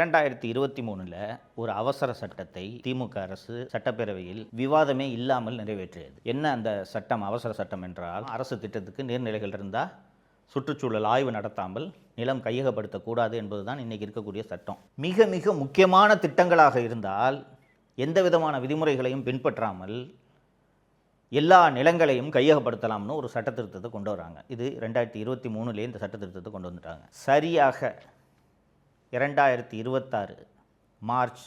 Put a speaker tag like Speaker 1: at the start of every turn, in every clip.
Speaker 1: 2023 ஒரு அவசர சட்டத்தை திமுக அரசு சட்டப்பேரவையில் விவாதமே இல்லாமல் நிறைவேற்றியது. என்ன அந்த சட்டம்? அவசர சட்டம் என்றால், அரசு திட்டத்துக்கு நீர்நிலைகள் இருந்தால் சுற்றுச்சூழல் ஆய்வு நடத்தாமல் நிலம் கையகப்படுத்தக்கூடாது என்பதுதான் இன்றைக்கி இருக்கக்கூடிய சட்டம். மிக மிக முக்கியமான திட்டங்களாக இருந்தால் எந்த விதமான விதிமுறைகளையும் பின்பற்றாமல் எல்லா நிலங்களையும் கையகப்படுத்தலாம்னு ஒரு சட்ட திருத்தத்தை கொண்டு வராங்க. இது 2023 இந்த சட்ட திருத்தத்தை கொண்டு வந்துட்டாங்க. சரியாக 2026 மார்ச்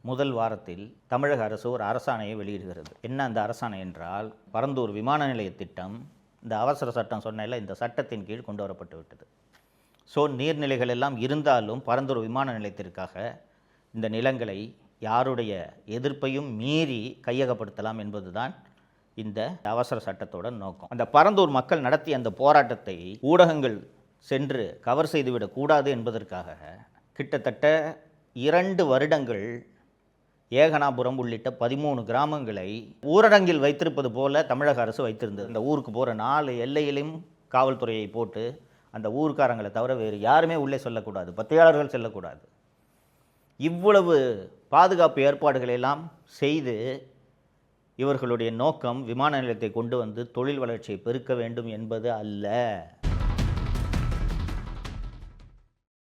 Speaker 1: முதல் வாரத்தில் தமிழக அரசு ஒரு அரசாணையை வெளியிடுகிறது. என்ன அந்த அரசாணை என்றால், பரந்தூர் விமான நிலைய திட்டம் இந்த அவசர சட்டம் சொன்னேன்ல, இந்த சட்டத்தின் கீழ் கொண்டு வரப்பட்டு விட்டது. ஸோ நீர்நிலைகள் எல்லாம் இருந்தாலும் பரந்தூர் விமான நிலையத்திற்காக இந்த நிலங்களை யாருடைய எதிர்ப்பையும் மீறி கையகப்படுத்தலாம் என்பதுதான் இந்த அவசர சட்டத்தோட நோக்கம். அந்த பரந்தூர் மக்கள் நடத்திய அந்த போராட்டத்தை ஊடகங்கள் சென்று கவர் செய்துவிடக்கூடாது என்பதற்காக கிட்டத்தட்ட 2 வருடங்கள் ஏகனாபுரம் உள்ளிட்ட 13 கிராமங்களை ஊரடங்கில் வைத்திருப்பது போல தமிழக அரசு வைத்திருந்தது. அந்த ஊருக்கு போகிற 4 எல்லையிலும் காவல்துறையை போட்டு அந்த ஊர்க்காரங்களை தவிர வேறு யாருமே உள்ளே செல்லக்கூடாது, பத்திரிகையாளர்கள் செல்லக்கூடாது. இவ்வளவு பாதுகாப்பு ஏற்பாடுகளை எல்லாம் செய்து இவர்களுடைய நோக்கம் விமான நிலையத்தை கொண்டு வந்து தொழில் வளர்ச்சியை பெருக்க வேண்டும் என்பது அல்ல.